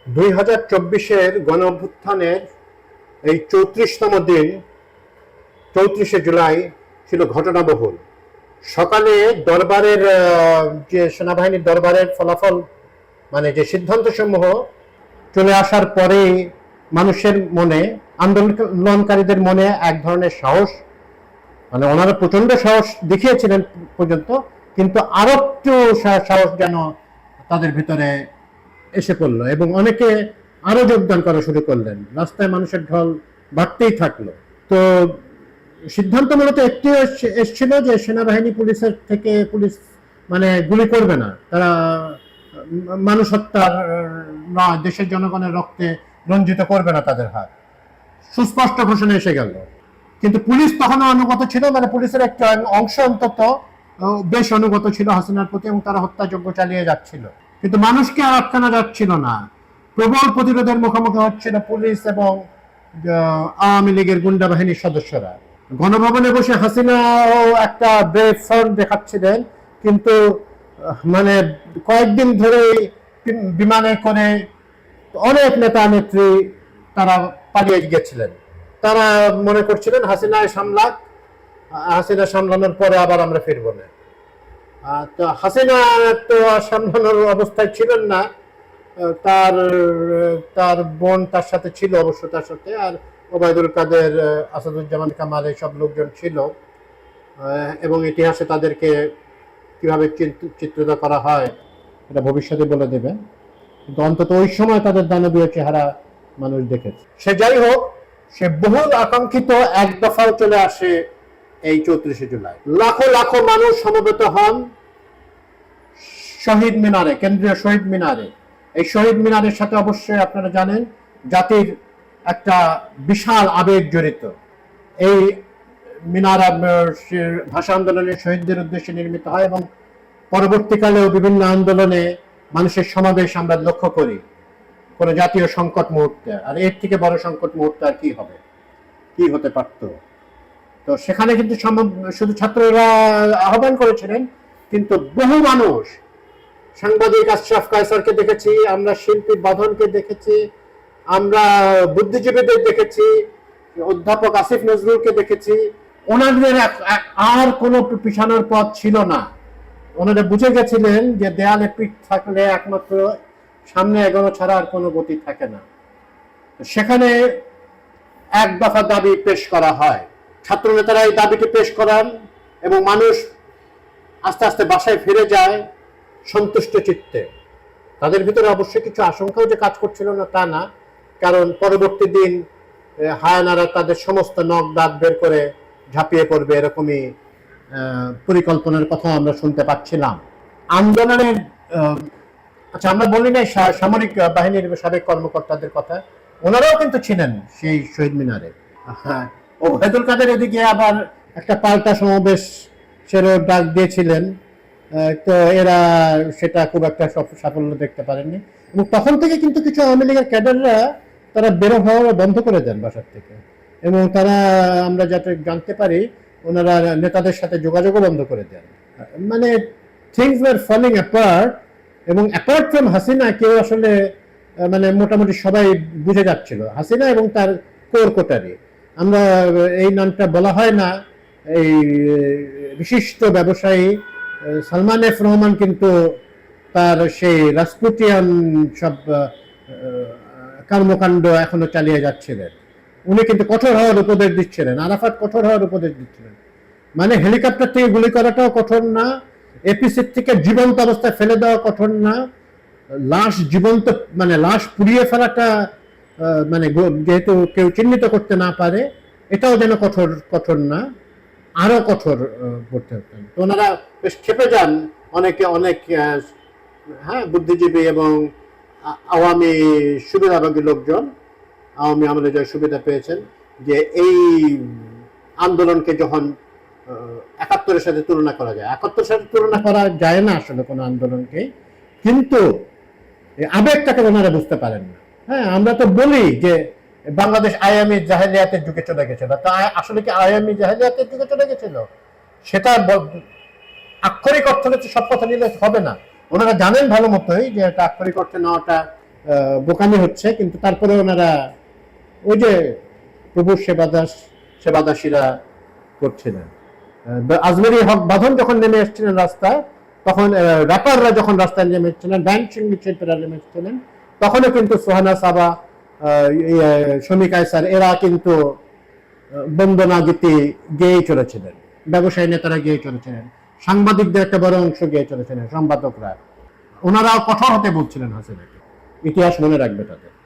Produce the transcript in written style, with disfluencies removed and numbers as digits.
2024-এর গণ অভ্যুত্থানের এই 34তম দিন, 34শে জুলাই ছিল ঘটনাবহুল। সকালে দরবারের যে সেনাবাহিনীর দরবারের ফলাফল, মানে যে সিদ্ধান্ত সমূহ চলে আসার পরে মানুষের মনে, আন্দোলনকারীদের মনে এক ধরনের সাহস, মানে ওনারা প্রচন্ড সাহস দেখিয়েছিলেন পর্যন্ত, কিন্তু আরো একটু সাহস যেন তাদের ভিতরে এসে পড়লো এবং অনেকে আরো যোগদান করা শুরু করলেন। রাস্তায় মানুষের ঢল বাড়তেই থাকলো। তো সিদ্ধান্ত মূলত একটি এসেছিল যে সেনাবাহিনী পুলিশ মানে গুলি করবে না, তারা মানুষ হত্যার নয়, দেশের জনগণের রক্তে রঞ্জিত করবে না তাদের হাত। সুস্পষ্ট ঘোষণা এসে গেল। কিন্তু পুলিশ তখনও অনুগত ছিল, মানে পুলিশের একটা অংশ অন্তত বেশ অনুগত ছিল হাসিনার প্রতি এবং তারা হত্যাযজ্ঞ চালিয়ে যাচ্ছিল। কিন্তু মানুষকে আর আটকানো যাচ্ছিল না। প্রবল প্রতিরোধের মুখোমুখি হচ্ছিল পুলিশ এবং আওয়ামী লীগের গুন্ডা বাহিনীর সদস্যরা। গণভবনে বসে হাসিনাও একটা ব্রেভ ফ্রন্ট দেখাচ্ছিলেন, কিন্তু মানে কয়েকদিন ধরে বিমানে করে অনেক নেতা নেত্রী তারা পালিয়ে গেছিলেন। তারা মনে করছিলেন হাসিনা সামলানোর পরে আবার আমরা ফিরবো না। তো হাসিনা তো সামলানোর অবস্থায় ছিলেন না। তার তার বোন তার সাথে ছিল, অবশ্য তার সাথে, আর ওবায়দুল কাদের, আসাদুজ্জামান কামাল, এইসব লোকজন ছিল এবং ইতিহাসে তাদেরকে কিভাবে চিত্রিত করা হয় এটা ভবিষ্যতে বলে দেবে। কিন্তু অন্তত ওই সময় তাদের দানবীয় চেহারা মানুষ দেখেছে। সে যাই হোক, সে বহুল আকাঙ্ক্ষিত এক দফাও চলে আসে এই 34শে জুলাই। লাখো লাখো মানুষ সমবেত হন শহীদ মিনারে, কেন্দ্রীয় শহীদ মিনারে। এই শহীদ মিনারের সাথে অবশ্যই আপনারা জানেন জাতির একটা বিশাল আবেগ জড়িত। এই মিনার ভাষা আন্দোলনের শহীদদের উদ্দেশ্যে নির্মিত হয় এবং পরবর্তীকালেও বিভিন্ন আন্দোলনে মানুষের সমাবেশ আমরা লক্ষ্য করি কোন জাতীয় সংকট মুহূর্তে। আর এর থেকে বড় সংকট মুহূর্তে আর কি হবে, কি হতে পারত? তো সেখানে কিন্তু শুধু ছাত্ররা আহ্বান করেছিলেন, কিন্তু বহু মানুষ, সাংবাদিক আশরাফ কায়সারকে দেখেছি আমরা, শিল্পী বাঁধনকে দেখেছি আমরা, বুদ্ধিজীবীদের দেখেছি, অধ্যাপক আসিফ নজরুলকে দেখেছি। ওনাদের আর কোনো পিছানোর পথ ছিল না। ওনারা বুঝে গেছিলেন যে দেয়ালে পিঠ থাকলে একমাত্র সামনে এগোনো ছাড়া আর কোনো গতি থাকে না। সেখানে এক দফা দাবি পেশ করা হয়, ছাত্র নেতারা এই দাবিটি পেশ করান এবং মানুষ আস্তে আস্তে বাসায় ফিরে যায় সন্তুষ্ট চিত্তে। তাদের ভিতরে অবশ্যই কিছু আশঙ্কাও যে কাজ করছিল না তা না, কারণ পরবর্তী দিন হায়ানারা তাদের সমস্ত নখ দাঁত বের করে ঝাঁপিয়ে পড়বে, এরকমই পরিকল্পনার কথা আমরা শুনতে পাচ্ছিলাম। আন্দোলনের আচ্ছা, আমরা বলি না সামরিক বাহিনীর সাবেক কর্মকর্তাদের কথা, ওনারাও কিন্তু ছিলেন সেই শহীদ মিনারে। হ্যাঁ, ওবায়দুল কাদের এদিকে আবার একটা পাল্টা সমাবেশ সেরও ডাক দিয়েছিলেন, তো এরা সেটা খুব একটা সাফল্য দেখতে পারেননি। এবং তখন থেকে কিন্তু কিছু আওয়ামী লীগের ক্যাডাররা তারা বেরো হওয়া বন্ধ করে দেন বাসার থেকে, এবং তারা আমরা যাতে জানতে পারি ওনারা নেতাদের সাথে যোগাযোগও বন্ধ করে দেন। মানে থিংস ওয়ার ফলিং অ্যাপার্ট। এবং অ্যাপার্ট ফ্রম হাসিনা, কেউ আসলে মানে মোটামুটি সবাই বুঝে যাচ্ছিল হাসিনা এবং তার কোর কোটারি। আমরা এই নামটা বলা হয় না, এই বিশিষ্ট ব্যবসায়ী সালমান এফ রহমান কিন্তু তার সেই রাসপুটিয়ান সব কর্মকাণ্ড এখনো চালিয়ে যাচ্ছিলেন। উনি কিন্তু কঠোর হওয়ার উপদেশ দিচ্ছিলেন, আরাফাত কঠোর হওয়ার উপদেশ দিচ্ছিলেন। মানে হেলিকপ্টার থেকে গুলি করাটাও কঠোর না, এপিসির থেকে জীবন্ত অবস্থায় ফেলে দেওয়া কঠোর না, লাশ জীবন্ত মানে লাশ পুড়িয়ে ফেলাটা মানে যেহেতু কেউ চিহ্নিত করতে না পারে এটাও যেন কঠোর না, আরো কঠোর করতে হতেন। তো ওনারা বেশ খেপে যান, অনেক হ্যাঁ বুদ্ধিজীবী এবং আওয়ামী সুবিধাভোগী লোকজন, আওয়ামী আমলে যে সুবিধা পেয়েছেন, যে এই আন্দোলনকে যখন 71-এর সাথে তুলনা করা যায়, 71-এর সাথে তুলনা করা যায় না আসলে কোনো আন্দোলনকে, কিন্তু আবেগটাকে ওনারা বুঝতে পারেন না। হ্যাঁ, আমরা তো বলি যে বাংলাদেশ আইএমই জাহেলিয়াতের যুগে চলে গেছিল, তা আসলে কি আইএমই জাহেলিয়াতের যুগে চলে গেছিল? সেটা আক্ষরিক অর্থে সব কথা নিলে হবে না। ওনারা জানেন ভালো মতোই যে এটা আক্ষরিক অর্থে নেওয়াটা বোকামি হচ্ছে, কিন্তু তারপরে ওনারা ওই যে প্রভুর সেবাদাসীরা করছিলেন। আজমেরি হক বাঁধন যখন নেমে এসেছিলেন রাস্তায়, তখন র্যাপাররা যখন রাস্তায় নেমে এসেছিলেন, ব্যান্ড সঙ্গীত শিল্পীরা নেমে এসেছিলেন, তখনও কিন্তু সোহানা সাবা, শমী কায়সার এরা কিন্তু বন্দনা গীতি গেয়ে চলেছিলেন, ব্যবসায়ী নেতারা গেয়ে চলেছিলেন, সাংবাদিকদের একটা বড় অংশ গেয়ে চলেছিলেন, সম্পাদকরা। ওনারা কঠোর হতে বলছিলেন হাসিনাকে। ইতিহাস মনে রাখবে তাদের।